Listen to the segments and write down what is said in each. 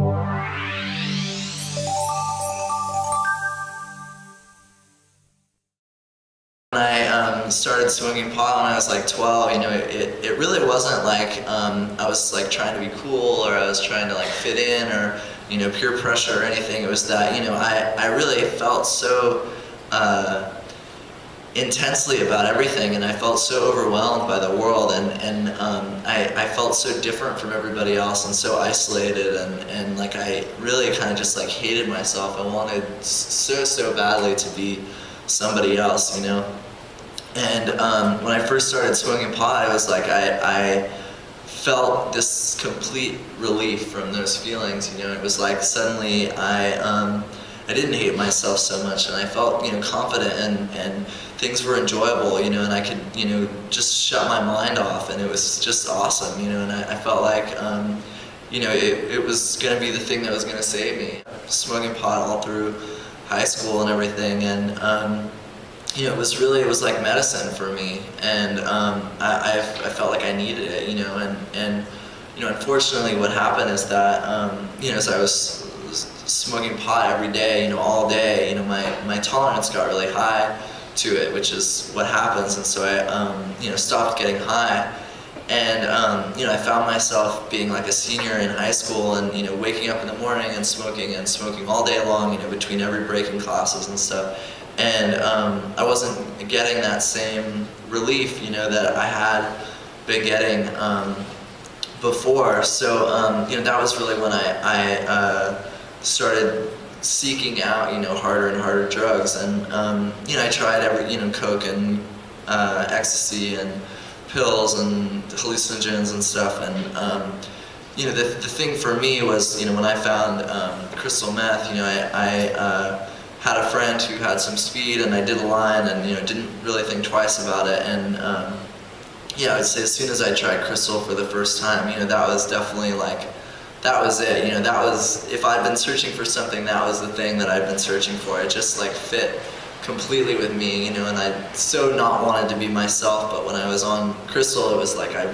When I started smoking pot when I was like 12, it really wasn't like I was like trying to be cool or I was trying to like fit in or peer pressure or anything. It was that I really felt so intensely about everything, and I felt so overwhelmed by the world, and I felt so different from everybody else and so isolated, and like I really kind of just like hated myself. I wanted so badly to be somebody else, And when I first started smoking pot, it was like I felt this complete relief from those feelings. It was like suddenly I didn't hate myself so much, and I felt confident, and things were enjoyable, and I could just shut my mind off, and it was just awesome, and I felt like it was going to be the thing that was going to save me. Smoking pot all through high school and everything, and it was like medicine for me, and I felt like I needed it, and unfortunately what happened is that as I was smoking pot every day, all day, my tolerance got really high to it, which is what happens, and so I stopped getting high, and I found myself being like a senior in high school, and waking up in the morning and smoking all day long, between every break in classes and stuff. And I wasn't getting that same relief, that I had been getting before. So, that was really when I started seeking out, harder and harder drugs. And, I tried every, coke and ecstasy and pills and hallucinogens and stuff. And, the thing for me was, when I found crystal meth, I had a friend who had some speed, and I did a line, and didn't really think twice about it, and I'd say as soon as I tried crystal for the first time, that was definitely like, that was it, that was, if I'd been searching for something, that was the thing that I'd been searching for. It just like fit completely with me, and I so not wanted to be myself, but when I was on crystal, it was like I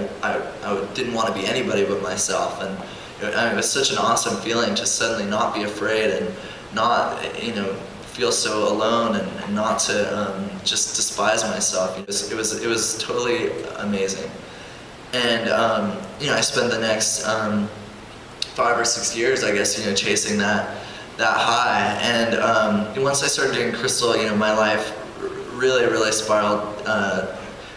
didn't want to be anybody but myself, and it was such an awesome feeling to suddenly not be afraid and not, feel so alone, and not to just despise myself. It was totally amazing, and I spent the next 5 or 6 years, I guess, chasing that high, and once I started doing crystal, my life really spiraled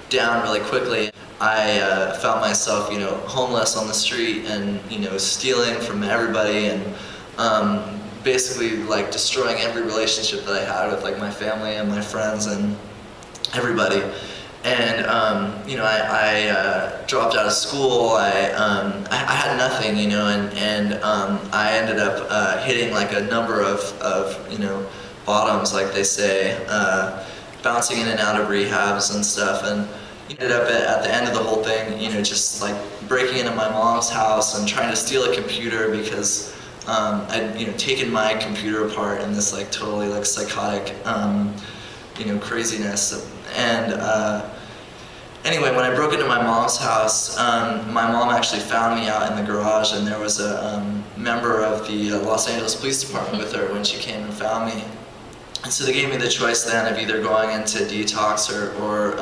down really quickly. I found myself, homeless on the street, and stealing from everybody, and basically like destroying every relationship that I had with like my family and my friends and everybody. And I dropped out of school. I had nothing, and I ended up hitting like a number of bottoms, like they say, bouncing in and out of rehabs and stuff, and ended up at the end of the whole thing, just like breaking into my mom's house and trying to steal a computer because I'd taken my computer apart in this like totally like psychotic craziness. And anyway, when I broke into my mom's house, my mom actually found me out in the garage, and there was a member of the Los Angeles Police Department with her when she came and found me. And so they gave me the choice then of either going into detox or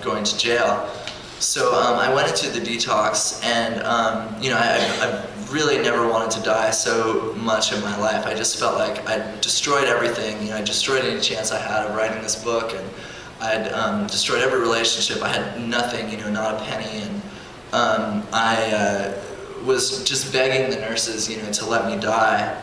going to jail. So I went into the detox, and I really never wanted to die so much in my life. I just felt like I destroyed everything. I destroyed any chance I had of writing this book, and I'd destroyed every relationship. I had nothing, not a penny, and I was just begging the nurses, to let me die.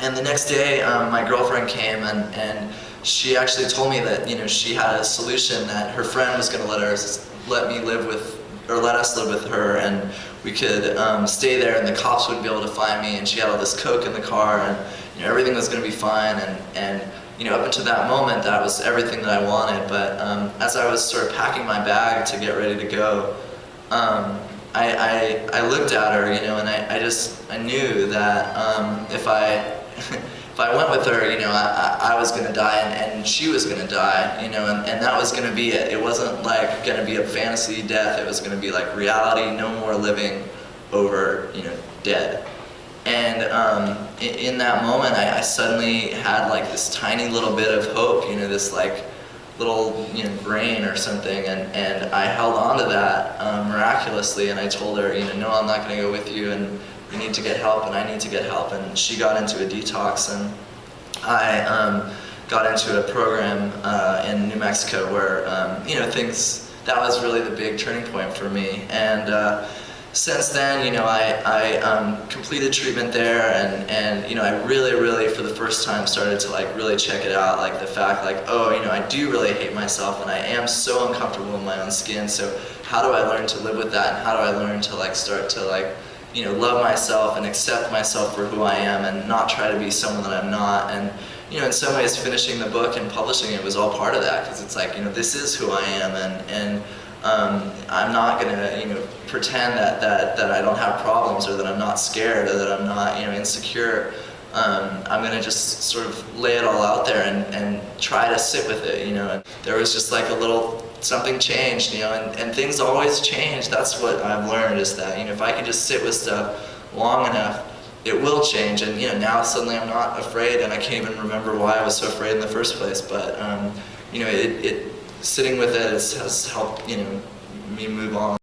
And the next day, my girlfriend came, and she actually told me that she had a solution, that her friend was going to let us live with her, and we could stay there, and the cops wouldn't be able to find me. And she had all this coke in the car, and everything was going to be fine. And up until that moment, that was everything that I wanted. But as I was sort of packing my bag to get ready to go, I looked at her, and I knew that if I went with her, I was going to die, and she was going to die, and that was going to be it. It wasn't like going to be a fantasy death. It was going to be like reality, no more living over, dead. And in that moment, I suddenly had like this tiny little bit of hope, you know, this like little, you know, grain or something, and I held on to that miraculously, and I told her, you know, no, I'm not going to go with you, and you need to get help, and I need to get help. And she got into a detox, and I got into a program in New Mexico where, you know, that was really the big turning point for me. And since then, you know, I completed treatment there, and you know, I really for the first time started to like really check it out, like the fact like, oh, you know, I do really hate myself, and I am so uncomfortable in my own skin, so how do I learn to live with that, and how do I learn to like start to like, you know, love myself and accept myself for who I am and not try to be someone that I'm not. And you know, in some ways finishing the book and publishing it was all part of that, because it's like, you know, this is who I am, and I'm not going to, you know, pretend that I don't have problems, or that I'm not scared, or that I'm not, you know, insecure. I'm going to just sort of lay it all out there and try to sit with it, you know. And there was just like a little something changed, you know, and things always change. That's what I've learned, is that, you know, if I can just sit with stuff long enough, it will change. And you know, now suddenly I'm not afraid, and I can't even remember why I was so afraid in the first place. But you know, sitting with it has helped, you know, me move on.